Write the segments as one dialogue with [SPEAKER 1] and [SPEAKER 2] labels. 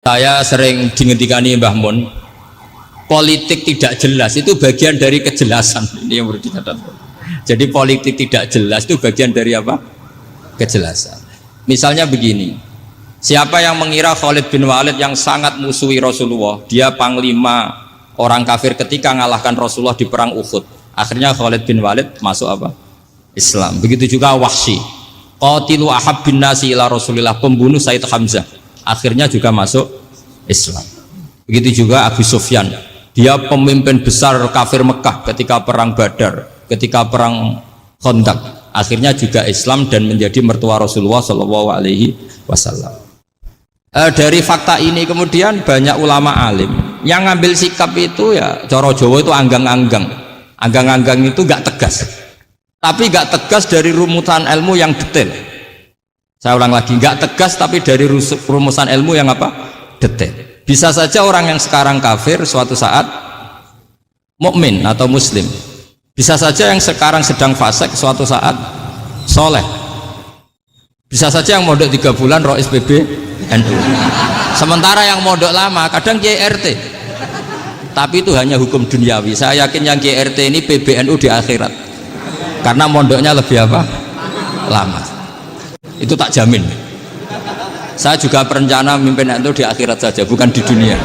[SPEAKER 1] Saya sering dingendikani Mbah Mun, politik tidak jelas itu bagian dari kejelasan. Ini yang perlu dicatat. Jadi politik tidak jelas itu bagian dari apa? Kejelasan. Misalnya begini, siapa yang mengira Khalid bin Walid yang sangat musuhi Rasulullah, dia panglima orang kafir ketika ngalahkan Rasulullah di perang Uhud, akhirnya Khalid bin Walid masuk apa? Islam. Begitu juga Wahsy, qatilu ahabbin nasi ila Rasulillah, pembunuh Sayyid Hamzah, akhirnya juga masuk Islam. Begitu juga Abu Sufyan, dia pemimpin besar kafir Mekah ketika perang Badar, ketika perang Khandaq, akhirnya juga Islam dan menjadi mertua Rasulullah Shallallahu Alaihi Wasallam. Dari fakta ini kemudian banyak ulama alim yang ngambil sikap itu ya coro Jawa itu anggang-anggang. Anggang-anggang itu gak tegas, tapi gak tegas dari rumusan ilmu yang detail. Saya ulang lagi, gak tegas tapi dari rumusan ilmu yang apa? Detail. Bisa saja orang yang sekarang kafir suatu saat mukmin atau muslim. Bisa saja yang sekarang sedang fasik suatu saat soleh. Bisa saja yang mondok 3 bulan rois PBNU. Sementara yang mondok lama kadang Kiai RT. Tapi itu hanya hukum duniawi. Saya yakin yang Kiai RT ini PBNU di akhirat. Karena mondoknya lebih apa? Lama. Itu tak jamin. Saya juga berencana memimpin NU di akhirat saja, bukan di dunia.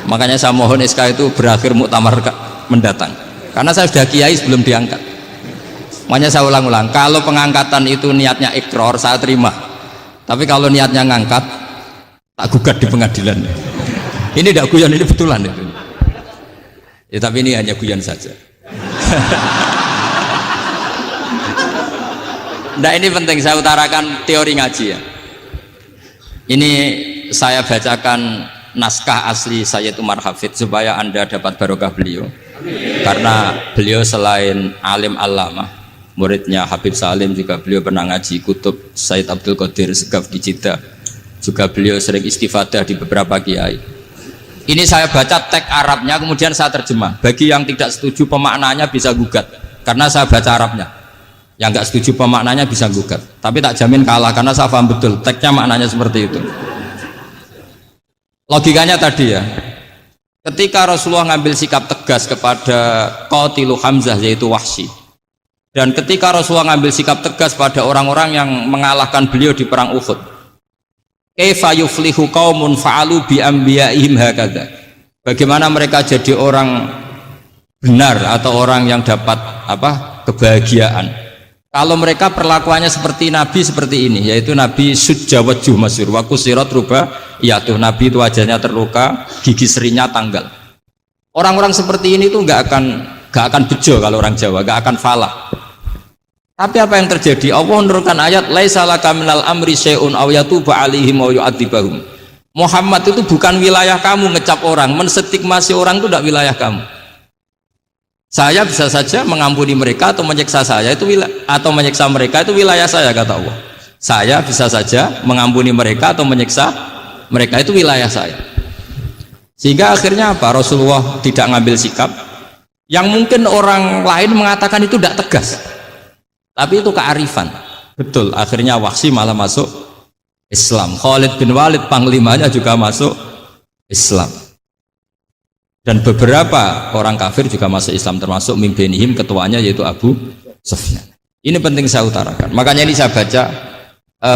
[SPEAKER 1] Makanya saya mohon SK itu berakhir muktamar mendatang. Karena saya sudah kiai sebelum diangkat. Makanya saya ulang-ulang, kalau pengangkatan itu niatnya ikror, saya terima. Tapi kalau niatnya ngangkat, tak gugat di pengadilan. Ini tidak guyon, ini betulan itu. Ya, tapi ini hanya guyon saja. Nah, ini penting saya utarakan teori ngaji ya. Ini saya bacakan naskah asli Sayyid Umar Hafid supaya Anda dapat barokah beliau. Karena beliau selain alim allamah, muridnya Habib Salim, juga beliau pernah ngaji kutub Sayyid Abdul Qadir Segaf di Jeddah. Juga beliau sering istifadah di beberapa kiai. Ini saya baca teks Arabnya, kemudian saya terjemah. Bagi yang tidak setuju pemaknanya bisa gugat, karena saya baca Arabnya. Yang nggak setuju pemaknanya bisa gugat, tapi tak jamin kalah karena saya paham betul teksnya maknanya seperti itu. Logikanya tadi ya, ketika Rasulullah ngambil sikap tegas kepada qatilu Hamzah yaitu Wahsy, dan ketika Rasulullah ngambil sikap tegas pada orang-orang yang mengalahkan beliau di perang Uhud, kaifa yuflihu qaumun fa'alu bi anbiya'ihim hakadha, bagaimana mereka jadi orang benar atau orang yang dapat apa? Kebahagiaan kalau mereka perlakuannya seperti Nabi seperti ini, yaitu Nabi sujjawajjuh masyhur wa kusirat ruba, yaitu Nabi itu wajahnya terluka, gigi serinya tanggal. Orang-orang seperti ini tuh nggak akan bejo kalau orang Jawa, nggak akan falah. Tapi apa yang terjadi? Allah menurunkan ayat laisa laka minal amri syai'un aw yatuba 'alaihim aw yu'adzibahum. Muhammad itu bukan wilayah kamu ngecap orang, menstigmasi orang itu tidak wilayah kamu. Saya bisa saja mengampuni mereka atau menyiksa saya itu atau menyiksa mereka itu wilayah saya, kata Allah. Saya bisa saja mengampuni mereka atau menyiksa mereka itu wilayah saya. Sehingga akhirnya apa? Rasulullah tidak ngambil sikap yang mungkin orang lain mengatakan itu tidak tegas. Tapi itu kearifan. Betul, akhirnya Wahsy malah masuk Islam. Khalid bin Walid panglimanya juga masuk Islam. Dan beberapa orang kafir juga masuk Islam, termasuk mimbenihim, ketuanya yaitu Abu Sufyan. Ini penting saya utarakan. Makanya ini saya baca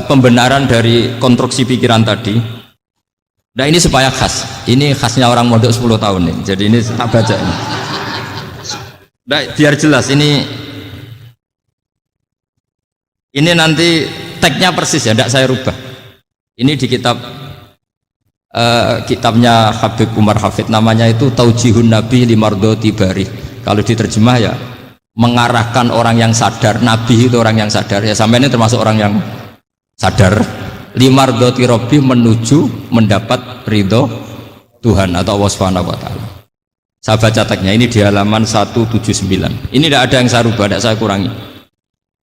[SPEAKER 1] pembenaran dari konstruksi pikiran tadi. Nah ini supaya khas. Ini khasnya orang mondok 10 tahun nih. Jadi ini tak baca ini. Nah, biar jelas ini nanti tagnya persis ya, tidak saya rubah. Ini di kitabnya Habib Umar Hafid, namanya itu Taujihun Nabi Limardoti Bari. Kalau diterjemah ya mengarahkan orang yang sadar. Nabi itu orang yang sadar ya, sampai ini termasuk orang yang sadar. Limardoti Robbi, menuju mendapat ridho Tuhan atau Allah Subhanahu wa Ta'ala. Saya baca tagnya ini di halaman 179. Ini tidak ada yang saya rubah, tidak saya kurangi.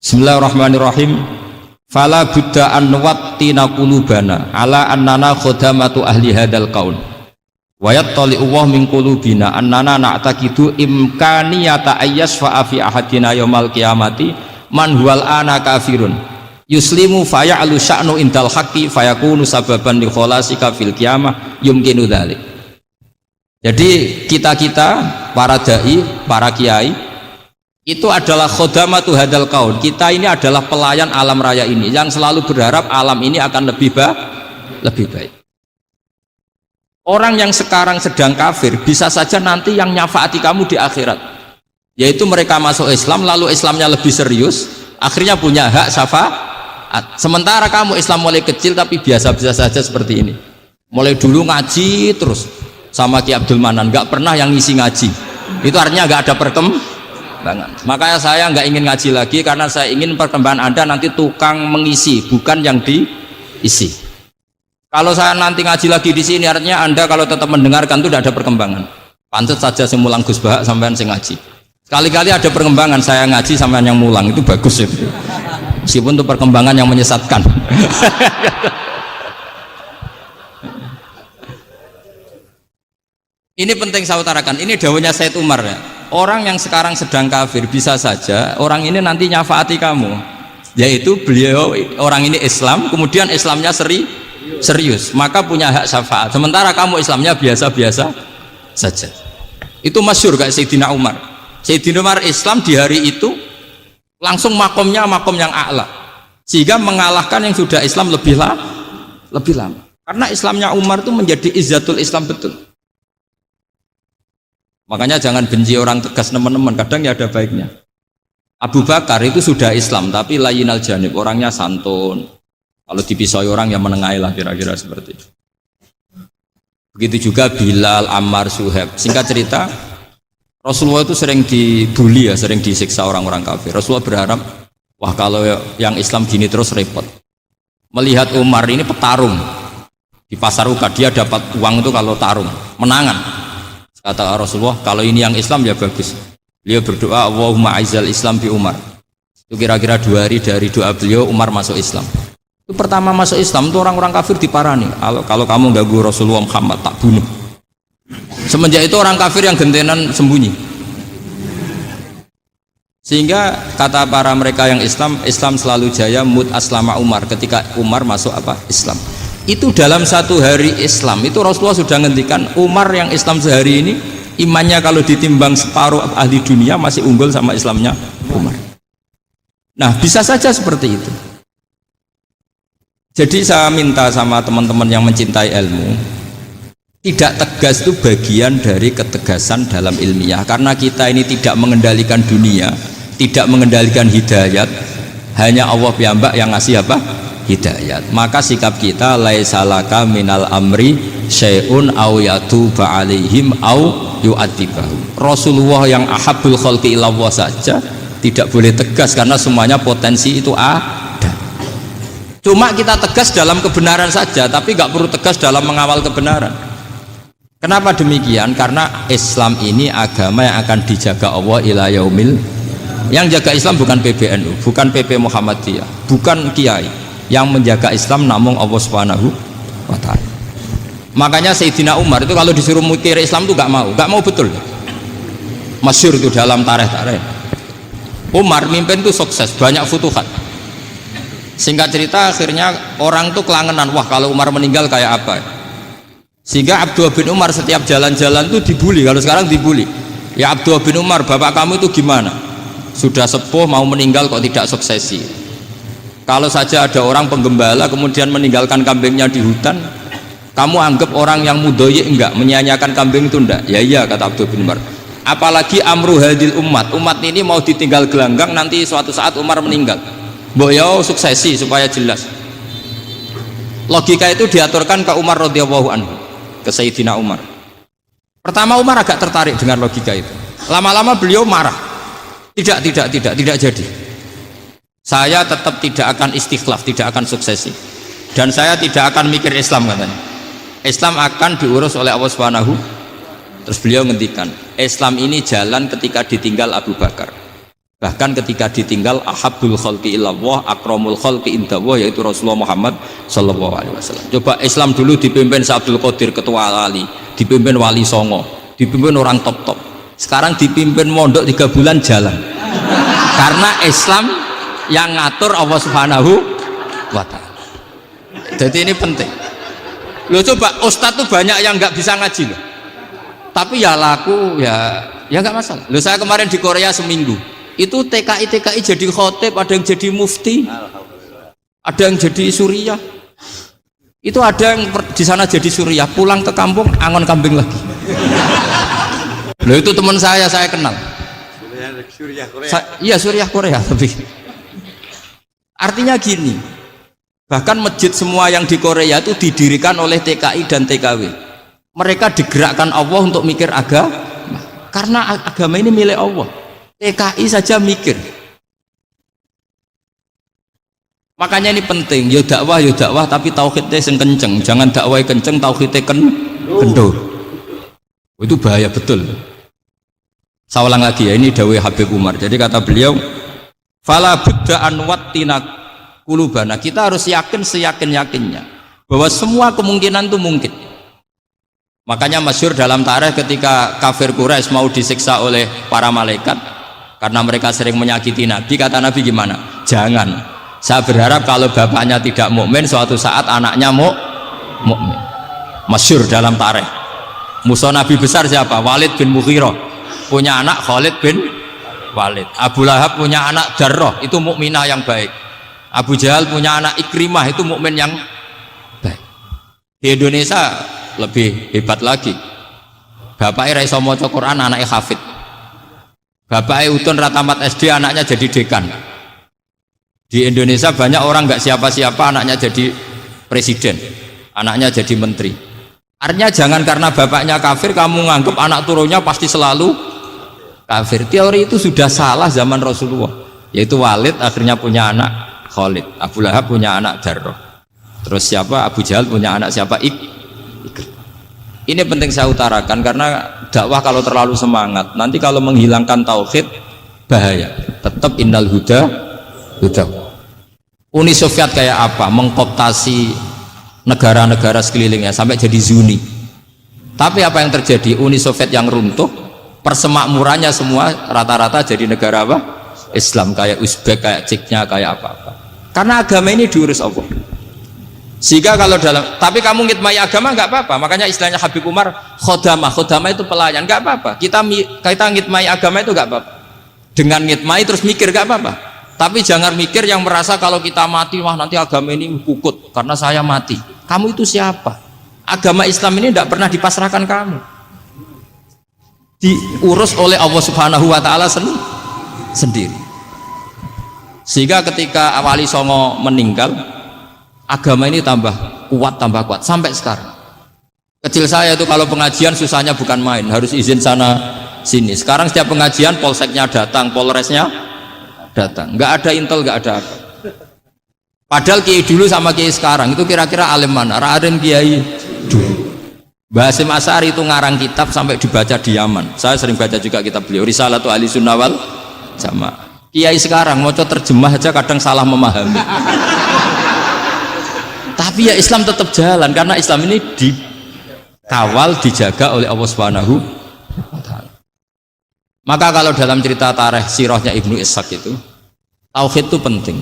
[SPEAKER 1] Bismillahirrahmanirrahim. Fala buddha an nuwattina qulubana ala annana khodamatu ahli hadal qaul wa yattali Allah min qulubina annana na'taqidu imkaniyata ayyasfa'a fi ahadina yaumal qiyamati man huwal ana kafirun yuslimu faya'lu sya'nu indal haqqi fayakunu sababan li kholasika fil qiyamah yumkinu dzalik. Jadi kita-kita para dai, para kiai itu adalah khodamatu hadal kaun. Kita ini adalah pelayan alam raya ini yang selalu berharap alam ini akan lebih baik. Orang yang sekarang sedang kafir bisa saja nanti yang nyafaati kamu di akhirat, yaitu mereka masuk Islam lalu Islamnya lebih serius, akhirnya punya hak syafaat. Sementara kamu Islam mulai kecil tapi biasa-biasa saja seperti ini, mulai dulu ngaji terus sama Ki Abdul Manan, nggak pernah yang ngisi ngaji, itu artinya nggak ada perkembangan. Makanya saya nggak ingin ngaji lagi karena saya ingin perkembangan Anda nanti tukang mengisi, bukan yang diisi. Kalau saya nanti ngaji lagi di sini, artinya Anda kalau tetap mendengarkan itu tidak ada perkembangan. Pantes saja semulang Gus Bahak sampean sing ngaji. Sekali-kali ada perkembangan, saya ngaji sampean yang mulang, itu bagus itu. Meskipun itu perkembangan yang menyesatkan. Ini penting saya utarakan. Ini dawuhnya Said Umar ya. Orang yang sekarang sedang kafir bisa saja orang ini nanti nyafaati kamu. Yaitu beliau orang ini Islam, kemudian Islamnya serius, maka punya hak syafaat. Sementara kamu Islamnya biasa-biasa saja. Itu masyhur kayak Sayyidina Umar. Sayyidina Umar Islam di hari itu langsung makomnya makom yang a'la, sehingga mengalahkan yang sudah Islam lebih lama. Karena Islamnya Umar itu menjadi izzatul Islam betul. Makanya jangan benci orang tegas teman-teman, kadang ya ada baiknya. Abu Bakar itu sudah Islam tapi layinal janib, orangnya santun. Kalau dipisoi orang yang menengahi lah, kira-kira seperti itu. Begitu juga Bilal, Ammar, Suhaib. Singkat cerita, Rasulullah itu sering dibully ya, sering disiksa orang-orang kafir. Rasulullah berharap, wah kalau yang Islam gini terus repot. Melihat Umar ini petarung di pasar Uka, dia dapat uang itu kalau tarung, menangan. Kata Rasulullah, kalau ini yang Islam ya bagus. Beliau berdoa, Allahumma aizal Islam bi Umar. Itu kira-kira 2 hari dari doa beliau, Umar masuk Islam. Itu pertama masuk Islam itu orang-orang kafir diparani. Kalau kamu ganggu Rasulullah Muhammad tak bunuh. Semenjak itu orang kafir yang gentenan sembunyi. Sehingga kata para mereka yang Islam selalu jaya mut aslama Umar, ketika Umar masuk Islam. Itu dalam 1 hari Islam itu Rasulullah sudah ngendikan Umar yang Islam sehari ini imannya kalau ditimbang separuh ahli dunia masih unggul sama Islamnya Umar. Nah bisa saja seperti itu. Jadi saya minta sama teman-teman yang mencintai ilmu, tidak tegas itu bagian dari ketegasan dalam ilmiah, karena kita ini tidak mengendalikan dunia, tidak mengendalikan hidayat, hanya Allah piyambak yang ngasih hidayat. Maka sikap kita laisalaka minal amri syai'un aw yatuba alaihim aw yu'adzibahum. Rasulullah yang ahabbul khalqi ilallah saja tidak boleh tegas karena semuanya potensi itu ada. Cuma kita tegas dalam kebenaran saja, tapi nggak perlu tegas dalam mengawal kebenaran. Kenapa demikian? Karena Islam ini agama yang akan dijaga Allah ila yaumil. Yang jaga Islam bukan PBNU, bukan PP Muhammadiyah, bukan kiai. Yang menjaga Islam namun Allah Subhanahu wa ta'ala. Makanya Sayyidina Umar itu kalau disuruh mikir Islam itu nggak mau betul. Masyhur itu dalam tarikh. Umar mimpin itu sukses, banyak futuhat. Singkat cerita akhirnya orang tuh kelangenan, wah kalau Umar meninggal kayak apa. Sehingga Abdullah bin Umar setiap jalan-jalan tuh dibully. Kalau sekarang dibully, ya Abdullah bin Umar, bapak kamu itu gimana? Sudah sepuh mau meninggal kok tidak suksesi. Kalau saja ada orang penggembala kemudian meninggalkan kambingnya di hutan, kamu anggap orang yang mudoyi enggak, menyanyiakan kambing itu enggak? Ya iya, kata Abdullah bin Umar. Apalagi amru hadil umat ini mau ditinggal gelanggang, nanti suatu saat Umar meninggal. Mbok ya suksesi supaya jelas. Logika itu diaturkan ke Umar radhiyallahu anhu, ke Sayyidina Umar. Pertama Umar agak tertarik dengan logika itu. Lama-lama beliau marah. Tidak jadi. Saya tetap tidak akan istikhlaf, tidak akan suksesi. Dan saya tidak akan mikir Islam, katanya. Islam akan diurus oleh Allah Subhanahu. Terus beliau ngendikan, Islam ini jalan ketika ditinggal Abu Bakar. Bahkan ketika ditinggal ahabbul khalqi illallah akramul khalqi indallah, yaitu Rasulullah Muhammad sallallahu alaihi wasallam. Coba Islam dulu dipimpin Abdul Qadir ketua wali, dipimpin wali songo, dipimpin orang top. Sekarang dipimpin mondok 3 bulan jalan. Karena Islam yang ngatur Allah Subhanahu wa ta'ala. Jadi ini penting. Lo coba ustadz tuh banyak yang nggak bisa ngaji loh. Tapi ya laku ya nggak masalah. Lo saya kemarin di Korea seminggu. Itu TKI jadi khotib, ada yang jadi mufti, ada yang jadi suriah. Itu ada yang di sana jadi suriah, pulang ke kampung angon kambing lagi. Loh itu teman saya kenal.
[SPEAKER 2] Suriah Korea.
[SPEAKER 1] Iya suriah Korea tapi. Artinya gini, bahkan masjid semua yang di Korea itu didirikan oleh TKI dan TKW. Mereka digerakkan Allah untuk mikir agama, karena agama ini milik Allah. TKI saja mikir. Makanya ini penting, yo dakwah tapi tauhidnya sing kenceng, jangan dakwah kenceng tauhidnya kendor. Itu bahaya betul. Saya ulang lagi ya, ini dawuh Habib Umar. Jadi kata beliau, fala budda an wattina kulubana. Kita harus yakin seyakin-yakinnya bahwa semua kemungkinan itu mungkin. Makanya masyhur dalam tarikh ketika kafir Quraisy mau disiksa oleh para malaikat karena mereka sering menyakiti Nabi, kata Nabi gimana? Jangan. Saya berharap kalau bapaknya tidak mukmin, suatu saat anaknya mukmin. Masyhur dalam tarikh. Musuh Nabi besar siapa? Walid bin Mughirah. Punya anak Khalid bin Walid. Abu Lahab punya anak Jarrah, itu mukminah yang baik. Abu Jahal punya anak Ikrimah, itu mukmin yang baik. Di Indonesia lebih hebat lagi. Bapaknya ra iso maca Quran, anaknya hafid. Bapaknya utun ratamat SD, anaknya jadi dekan. Di Indonesia banyak orang nggak siapa-siapa, anaknya jadi presiden, anaknya jadi menteri. Artinya jangan karena bapaknya kafir kamu nganggep anak turunnya pasti selalu kafir. Teori itu sudah salah zaman Rasulullah. Yaitu Walid akhirnya punya anak Khalid, Abu Lahab punya anak Jarrah. Terus siapa? Abu Jahal punya anak siapa? Ini penting saya utarakan karena dakwah kalau terlalu semangat, nanti kalau menghilangkan tauhid bahaya. Tetap innal huda. Uni Soviet kayak apa? Mengkooptasi negara-negara sekelilingnya sampai jadi Zuni. Tapi apa yang terjadi? Uni Soviet yang runtuh, persemakmurannya semua rata-rata jadi negara apa? Islam, kayak Uzbek, kayak Ceknya, kayak apa-apa. Karena agama ini diurus Allah. Sehingga kalau dalam, tapi kamu ngitmai agama nggak apa-apa. Makanya istilahnya Habib Umar, khodamah itu pelayan, nggak apa-apa. Kita ngitmai agama itu nggak apa-apa. Dengan ngitmai terus mikir nggak apa-apa. Tapi jangan mikir yang merasa kalau kita mati, wah nanti agama ini pukut karena saya mati. Kamu itu siapa? Agama Islam ini tidak pernah dipasrahkan kamu. Diurus oleh Allah Subhanahu wa Ta'ala sendiri. Sehingga ketika Wali Songo meninggal, agama ini tambah kuat sampai sekarang. Kecil saya itu kalau pengajian susahnya bukan main, harus izin sana sini. Sekarang setiap pengajian polseknya datang, polresnya datang, nggak ada intel, nggak ada apa. Padahal kiai dulu sama kiai sekarang itu kira-kira alim mana? Raden kiai dulu. Mbah Hasyim Asy'ari itu ngarang kitab sampai dibaca di Yaman. Saya sering baca juga kitab beliau, Risalatu Ahli Sunnah wal Jamaah. Kiai sekarang mau terjemah aja kadang salah memahami. Tapi ya Islam tetap jalan karena Islam ini dikawal, dijaga oleh Allah Subhanahu wa Ta'ala. Maka kalau dalam cerita tarikh sirahnya Ibnu Ishaq itu, tauhid itu penting.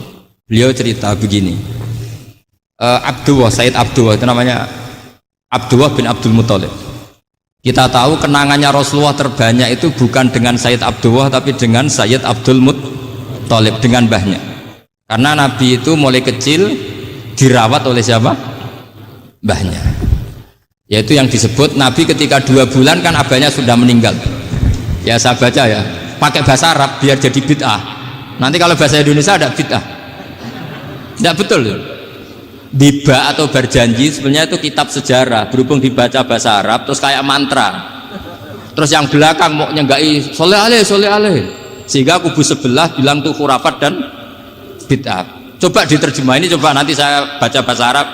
[SPEAKER 1] Beliau cerita begini, Sayyid Abdullah itu namanya Abdullah bin Abdul Muthalib. Kita tahu kenangannya Rasulullah terbanyak itu bukan dengan Sayyid Abdullah tapi dengan Sayyid Abdul Muthalib, dengan mbahnya. Karena Nabi itu mulai kecil dirawat oleh siapa? Mbahnya. Yaitu yang disebut Nabi ketika 2 bulan kan abahnya sudah meninggal. Ya saya baca ya, pakai bahasa Arab biar jadi bid'ah. Nanti kalau bahasa Indonesia ada bid'ah. Tidak betul. Biba atau berjanji sebenarnya itu kitab sejarah, berhubung dibaca bahasa Arab terus kayak mantra. Terus yang belakang mau nyenggai soleh aleh, sehingga kubu sebelah bilang tuh khurafat dan bid'ah. Coba diterjemah ini, coba nanti saya baca bahasa Arab.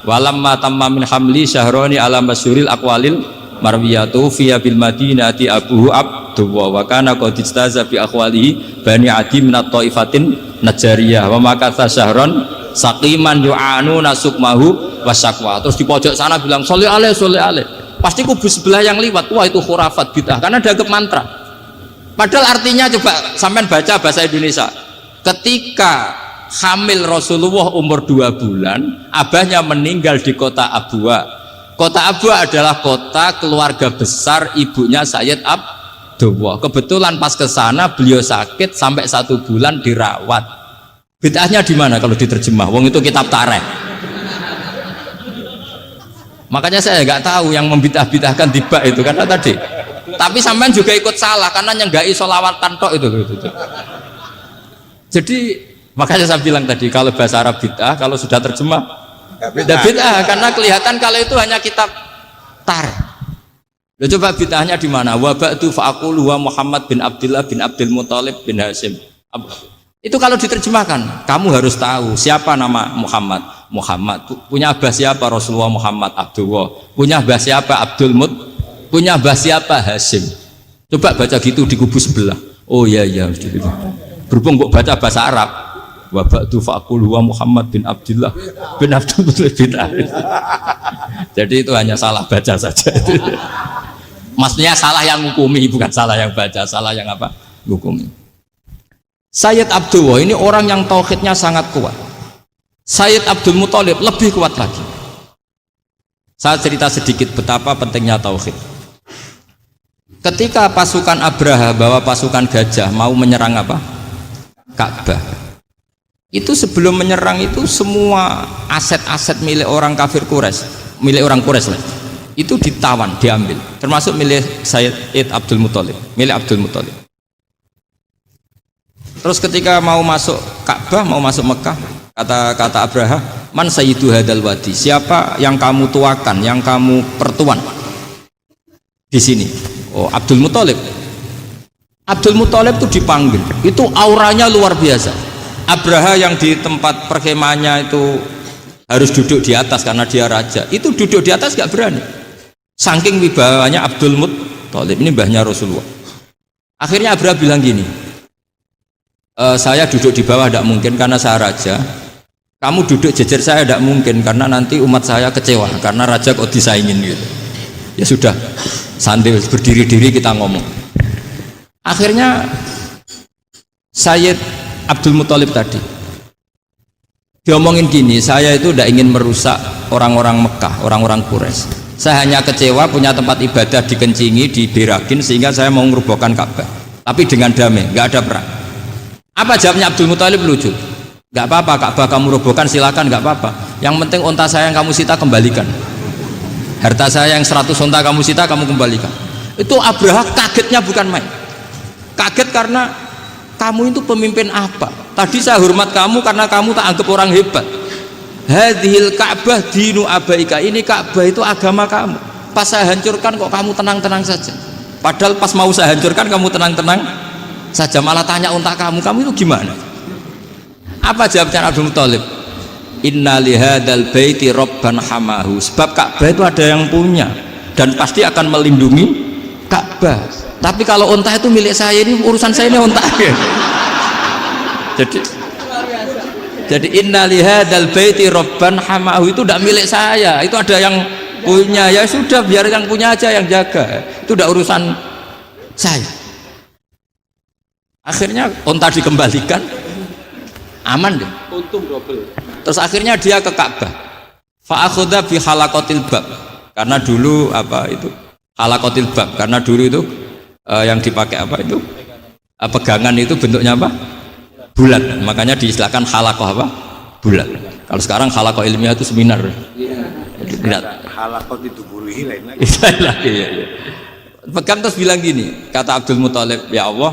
[SPEAKER 1] Walamma tamma min hamli syahroni ala masyuril aqwalil marwiyatu fiya bil madinati abuhu abdullah wa kana qad istaza bi akhwalihi bani adi min at-taifatin najariyah wa makatha syahron saqiman yu'anu nasukmahu wasyaqwa. Terus di pojok sana bilang sholli alaihi. Pasti kubu sebelah yang liwat, wah itu khurafat bid'ah karena dianggap mantra. Padahal artinya coba sampean baca bahasa Indonesia. Ketika hamil Rasulullah umur 2 bulan, abahnya meninggal di kota Abwa. Kota Abwa adalah kota keluarga besar ibunya Sayyid Abdullah. Kebetulan pas ke sana beliau sakit sampai 1 bulan dirawat. Bid'ahnya di mana kalau diterjemah? Wong itu kitab tarikh. Makanya saya nggak tahu yang membid'ah-bid'ahkan tiba itu karena tadi. Tapi sampean juga ikut salah karena nyenggai sholawatan tok itu. Jadi makanya saya bilang tadi kalau bahasa Arab bid'ah, kalau sudah terjemah bid'ah karena kelihatan kalau itu hanya kitab tarikh. Loh, coba bid'ahnya di mana? Wa ba'du fa'aqulu wa Muhammad bin Abdullah bin Abdul Muthalib bin Hashim. Itu kalau diterjemahkan, kamu harus tahu siapa nama Muhammad. Muhammad punya abah siapa? Rasulullah Muhammad Abdullah. Punya abah siapa? Abdul Mut. Punya abah siapa? Hashim. Coba baca gitu di kubu sebelah. Oh iya iya. Berhubung kok baca bahasa Arab. Wa ba'du fa'aqulu wa Muhammad bin Abdullah bin Abdul Muthalib bin Hashim. Jadi itu hanya salah baca saja. Maksudnya salah yang hukumi, bukan salah yang baca, salah yang apa? Hukumi. Sayyid Abdullah ini orang yang tauhidnya sangat kuat. Sayyid Abdul Muthalib lebih kuat lagi. Saya cerita sedikit betapa pentingnya tauhid. Ketika pasukan Abraha bawa pasukan gajah mau menyerang apa? Ka'bah. Itu sebelum menyerang itu semua aset-aset milik orang kafir Quraisy, milik orang Quraisy lah, itu ditawan, diambil, termasuk milik Sayyid Abdul Muthalib, milik Abdul Muthalib. Terus ketika mau masuk Ka'bah, mau masuk Mekah, kata Abraha, man sayyidu hadal wadi, siapa yang kamu tuakan, yang kamu pertuan di sini? Oh, Abdul Muthalib. Abdul Muthalib itu dipanggil, itu auranya luar biasa. Abraha yang di tempat perkemahannya itu harus duduk di atas karena dia raja, itu duduk di atas gak berani, saking wibawanya Abdul Muthalib. Ini mbahnya Rasulullah. Akhirnya Abraha bilang gini, saya duduk di bawah tidak mungkin karena saya raja, kamu duduk jejer saya tidak mungkin karena nanti umat saya kecewa karena raja kok disaingin gitu. Ya sudah, sambil berdiri-diri kita ngomong. Akhirnya Sayyid Abdul Muthalib tadi diomongin gini, saya itu tidak ingin merusak orang-orang Mekah, orang-orang Quraisy. Saya hanya kecewa punya tempat ibadah dikencingi, diberakin, sehingga saya mau merubuhkan Ka'bah, tapi dengan damai, nggak ada perang. Apa jawabnya Abdul Muthalib? Lucu. Nggak apa-apa, Ka'bah kamu robohkan silakan, nggak apa-apa. Yang penting unta saya yang kamu sita kembalikan. Harta saya yang 100 unta kamu sita kamu kembalikan. Itu Abraha kagetnya bukan main. Kaget karena kamu itu pemimpin apa? Tadi saya hormat kamu karena kamu tak anggap orang hebat. Hadhil Ka'bah dinu abaika, ini Ka'bah itu agama kamu. Pas saya hancurkan kok kamu tenang-tenang saja. Padahal pas mau saya hancurkan kamu tenang-tenang saja, malah tanya unta kamu itu gimana? Apa jawabnya Abdul Muthalib? Inna lihadal baiti robban hamahu, sebab Ka'bah itu ada yang punya dan pasti akan melindungi Ka'bah. Tapi kalau unta itu milik saya, ini urusan saya, ini unta. Jadi inna lihadal baiti robban hamahu itu tidak milik saya, itu ada yang punya. Ya sudah, biar yang punya aja yang jaga, itu tidak urusan saya. Akhirnya unta dikembalikan, aman deh, untung double. Terus akhirnya dia ke Ka'bah, fa'akhudha bi halaqatil bab, karena dulu apa itu halaqatil bab, karena dulu itu yang dipakai apa itu pegangan itu bentuknya apa? Bulat, makanya diistilahkan halaqah apa? Bulat. Kalau sekarang halaqah ilmiah itu seminar. Bulat.
[SPEAKER 2] Halaqah itu buruhi lain lagi.
[SPEAKER 1] Iya. Pegang terus bilang gini, kata Abdul Muthalib, ya Allah,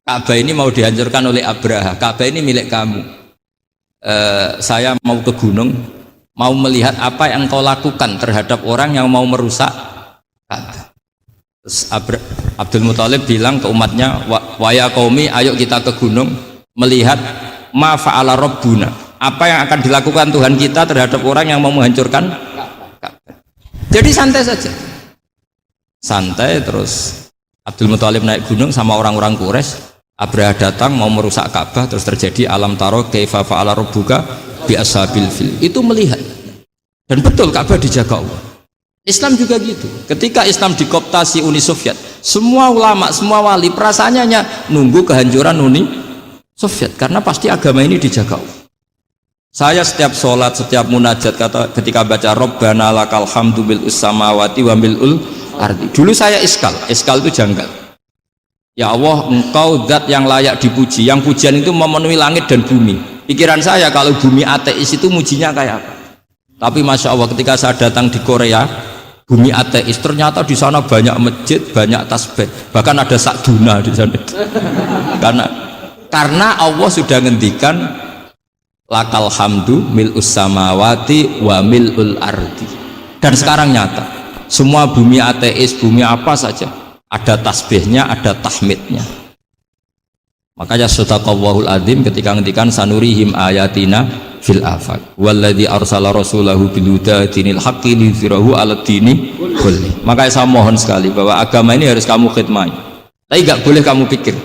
[SPEAKER 1] Ka'bah ini mau dihancurkan oleh Abraha, Ka'bah ini milik kamu. Saya mau ke gunung, mau melihat apa yang kau lakukan terhadap orang yang mau merusak Ka'bah. Terus Abdul Muthalib bilang ke umatnya, wa ya qaumi, ayo kita ke gunung melihat ma fa'ala rabbuna, apa yang akan dilakukan Tuhan kita terhadap orang yang mau menghancurkan Ka'bah. Jadi santai saja, santai. Terus Abdul Muthalib naik gunung sama orang-orang Quraisy. Abraha datang mau merusak Ka'bah, terus terjadi alam taro kaifa fa'ala rabbuka bi ashabil fil. Itu melihat, dan betul Ka'bah dijaga Allah. Islam juga gitu. Ketika Islam dikooptasi Uni Soviet, semua ulama, semua wali perasaannya nunggu kehancuran Uni Soviet, karena pasti agama ini dijaga. Saya setiap sholat, setiap munajat ketika baca Rabbana lakal hamdu bil samawati wa mil'ul ardi. Dulu saya iskal itu janggal. Ya Allah, engkau zat yang layak dipuji, yang pujian itu memenuhi langit dan bumi. Pikiran saya kalau bumi ateis itu mujinya kayak apa? Tapi masya Allah ketika saya datang di Korea, bumi ateis, ternyata di sana banyak masjid, banyak tasbih, bahkan ada sakduna di sana. Karena Allah sudah ngendikan lakal hamdu mil'us samawati wa mil'ul ardi. Dan sekarang nyata, semua bumi ateis, bumi apa saja, ada tasbihnya, ada tahmidnya. Makanya sadaqallahul adzim ketika ngendikan sanurihim ayatina fil afaq walladzi arsala rasulahu bil huda dinil haqqi liyudhhirahu 'alad dini kulli. Makanya saya mohon sekali bahwa agama ini harus kamu khidmah, tapi enggak boleh kamu pikir,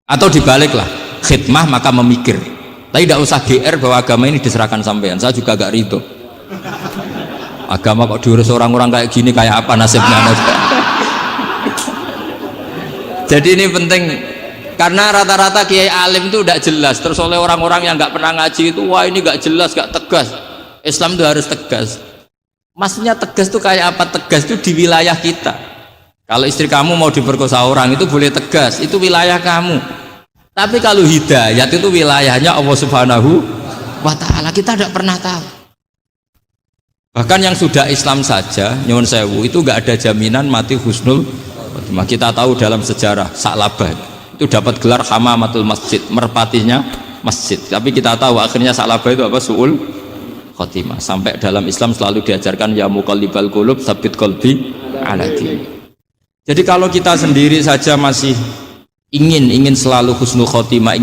[SPEAKER 1] atau dibaliklah, khidmah maka memikir, tapi tidak usah GR bahwa agama ini diserahkan sampean. Saya juga gak ridho agama kok diurus orang-orang kayak gini, kayak apa nasibnya. Jadi ini penting, karena rata-rata kiai alim itu tidak jelas, terus oleh orang-orang yang nggak pernah ngaji itu, wah ini nggak jelas, nggak tegas. Islam itu harus tegas. Maksudnya tegas itu kayak apa? Tegas itu di wilayah kita. Kalau istri kamu mau diperkosa orang itu boleh tegas, itu wilayah kamu. Tapi kalau hidayat itu wilayahnya Allah Subhanahu wa Ta'ala, kita tidak pernah tahu. Bahkan yang sudah Islam saja, nyuwun sewu, itu nggak ada jaminan mati husnul khotimah. Kita tahu dalam sejarah Sa'labah itu dapat gelar hamamatul masjid, merpatinya masjid. Tapi kita tahu akhirnya Sa'labah itu apa? Su'ul khotimah. Sampai dalam Islam selalu diajarkan ya muqallibal qulub tsabbit qalbi ala din. Jadi kalau kita sendiri saja masih ingin selalu husnul khotimah,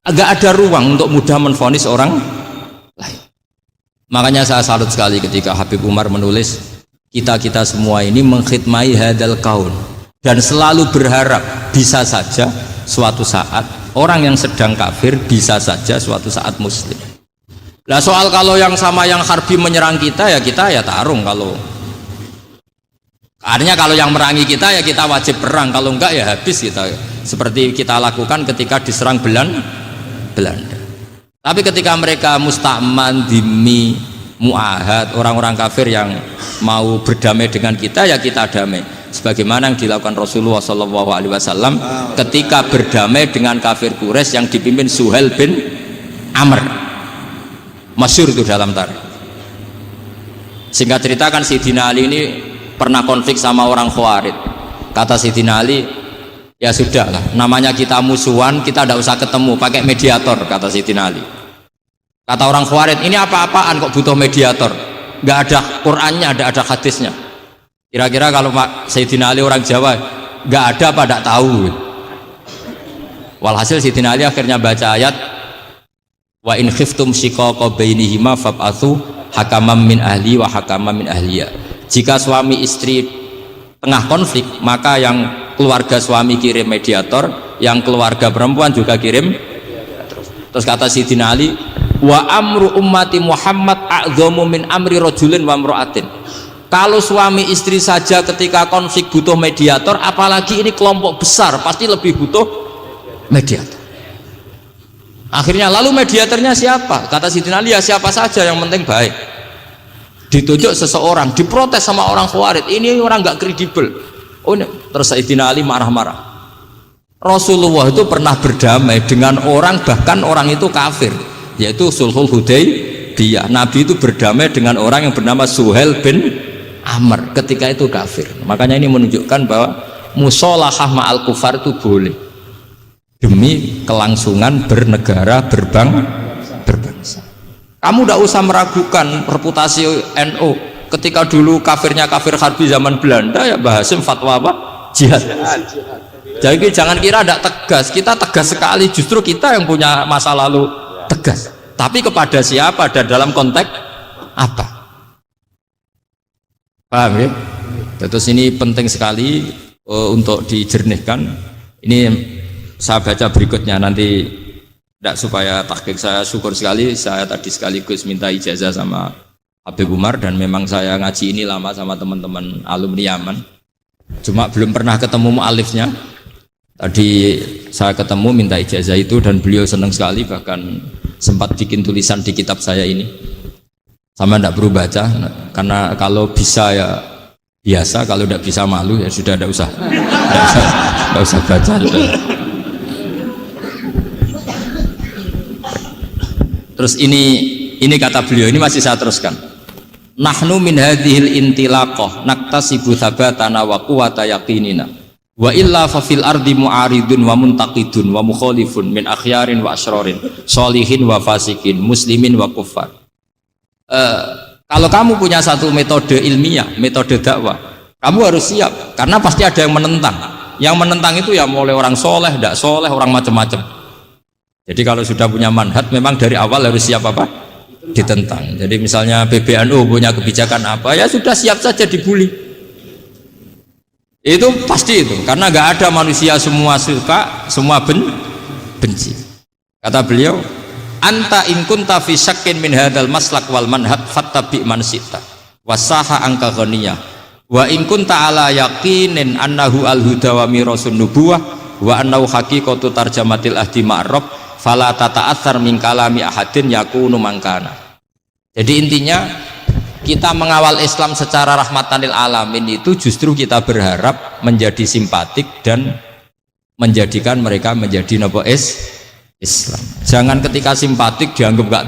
[SPEAKER 1] agak ada ruang untuk mudah menvonis orang lain. Makanya saya salut sekali ketika Habib Umar menulis kita semua ini mengkhidmati hadal kaun, dan selalu berharap bisa saja suatu saat orang yang sedang kafir bisa saja suatu saat muslim. Nah soal kalau yang sama yang harbi menyerang kita ya tarung. Kalau artinya kalau yang merangi kita ya kita wajib perang, kalau enggak ya habis kita, seperti kita lakukan ketika diserang Belanda. Tapi ketika mereka musta'man, dhimmi, mu'ahad, orang-orang kafir yang mau berdamai dengan kita ya kita damai, sebagaimana yang dilakukan Rasulullah SAW ketika berdamai dengan kafir Quraisy yang dipimpin Suhail bin Amr, masyhur itu dalam tarikh. Singkat cerita kan Sayyidina Ali ini pernah konflik sama orang Khawarij. Kata Sayyidina Ali, ya sudahlah, namanya kita musuhan, kita tidak usah ketemu, pakai mediator, kata Sayyidina Ali. Kata orang Khawarij, ini apa-apaan kok butuh mediator, nggak ada Qur'annya, ada hadisnya. Kira-kira kalau Sayyidina Ali orang Jawa, nggak ada apa tidak tahu. Walhasil Sayyidina Ali akhirnya baca ayat wa in khiftum shiqaqa bainihima fab'atsu hakaman min ahli wa hakaman min ahliya. Jika suami istri tengah konflik, maka yang keluarga suami kirim mediator, yang keluarga perempuan juga kirim. Terus kata Sayyidina Ali, wa amru ummati Muhammad a'dhamu min amri rajulin wa imra'atin. Kalau suami istri saja ketika konflik butuh mediator, apalagi ini kelompok besar pasti lebih butuh mediator. Akhirnya lalu mediatornya siapa? Kata Sayyidina Ali, ya siapa saja yang penting baik. Ditunjuk seseorang, diprotes sama orang Khawarij, ini orang nggak kredibel. Oh, terus Sayyidina Ali marah-marah. Rasulullah itu pernah berdamai dengan orang, bahkan orang itu kafir, yaitu Sulhul Hudaybiyah. Nabi itu berdamai dengan orang yang bernama Suhail bin Amr, ketika itu kafir. Makanya ini menunjukkan bahwa musolahah ma'al kufar itu boleh demi kelangsungan bernegara, berbangsa. Kamu tidak usah meragukan reputasi NU. Ketika dulu kafirnya kafir harbi zaman Belanda, ya Mbah Hasim fatwa apa? Jihad. Jadi jangan kira tidak tegas, kita tegas sekali, justru kita yang punya masa lalu tegas. Tapi kepada siapa dan dalam konteks apa? Paham ya? Terus ini penting sekali untuk dijernihkan. Ini saya baca berikutnya nanti, tidak supaya tahqiq. Saya syukur sekali, saya tadi sekaligus minta ijazah sama Habib Umar, dan memang saya ngaji ini lama sama teman-teman alumni Yaman, cuma belum pernah ketemu mu'alifnya. Tadi saya ketemu minta ijazah itu dan beliau senang sekali, bahkan sempat bikin tulisan di kitab saya ini. Sama tidak perlu baca, karena kalau bisa ya biasa, kalau tidak bisa malu ya sudah, tidak usah baca. Sudah. Terus ini kata beliau, ini masih saya teruskan. Nahnu min hadhil intilaqah naktasibu thabatana wa quwwata yaqinina wa illa fa fil ardi mu'aridun wa muntaqidun wa mukhalifun min akhyarin wa asyrarin sholihin wa fasikin muslimin wa kuffar. Kalau kamu punya satu metode ilmiah, metode dakwah, kamu harus siap, karena pasti ada yang menentang. Yang menentang itu ya mulai orang soleh, tidak soleh, orang macam-macam. Jadi kalau sudah punya manhaj, memang dari awal harus siap apa? Ditentang. Jadi misalnya PBNU punya kebijakan apa, ya sudah siap saja dibully. Itu pasti itu, karena nggak ada manusia semua suka, semua benci. Kata beliau, anta in kunta fi syakkin min hadzal maslak wal manhaj fattabi man syi'ta wasaha angka ghaniyah wa in kunta ala yaqinin annahu al huda wa mirasun nubuwah wa annahu haqiqatu tarjamatil ahdi ma'rab fala tata'athar min kalami ahadin yakunu mangkana. Jadi intinya kita mengawal Islam secara rahmatanil alamin itu justru kita berharap menjadi simpatik dan menjadikan mereka menjadi Islam. Jangan ketika simpatik dianggap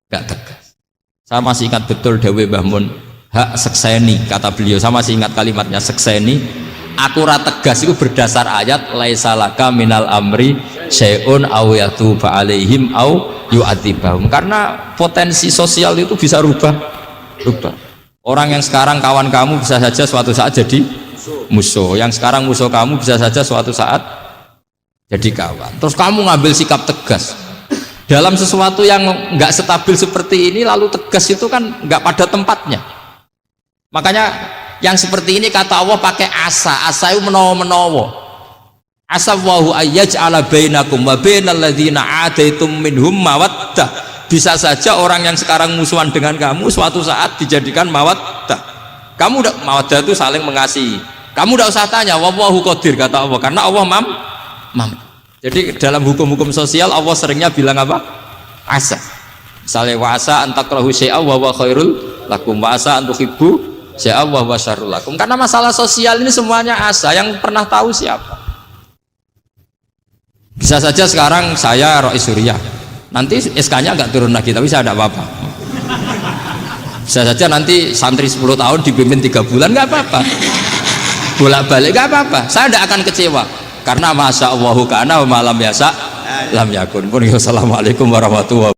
[SPEAKER 1] gak tegas. Saya masih ingat betul Dewi Mbah Mun, hak sekseni, kata beliau, saya masih ingat kalimatnya, sekseni akurat tegas itu berdasar ayat laisa laka minal amri syai'un aw yatuba alaihim aw yu'adzibahum, karena potensi sosial itu bisa rubah. Orang yang sekarang kawan kamu bisa saja suatu saat jadi musuh, yang sekarang musuh kamu bisa saja suatu saat jadi kawan. Terus kamu ngambil sikap tegas dalam sesuatu yang nggak stabil seperti ini, lalu tegas itu kan nggak pada tempatnya. Makanya yang seperti ini kata Allah pakai asa itu menawa-menawa. Asa wahu ayyaj'ala bainakum wa bainal ladzina adaitum minhum mawaddah. Bisa saja orang yang sekarang musuhan dengan kamu suatu saat dijadikan mawaddah. Kamu udah mawaddah itu saling mengasihi. Kamu udah usah tanya, wallahu qadir, kata Allah, karena Allah mampu. Jadi dalam hukum-hukum sosial Allah seringnya bilang apa? Asa. Misalnya wa asa an takrahu syai'a wa huwa khairul lakum wa asa an tuhibbu syai'a wa huwa syarrul lakum. Karena masalah sosial ini semuanya asa, yang pernah tahu siapa? Bisa saja sekarang saya Rois Surya, nanti SK-nya nggak turun lagi, tapi saya tidak apa-apa. Bisa saja nanti santri 10 tahun dipimpin 3 bulan, nggak apa-apa. Bolak-balik nggak apa-apa, saya tidak akan kecewa. Karena masya Allahu kana wa malam yasa lam yakun. Assalamualaikum warahmatullahi wabarakatuh.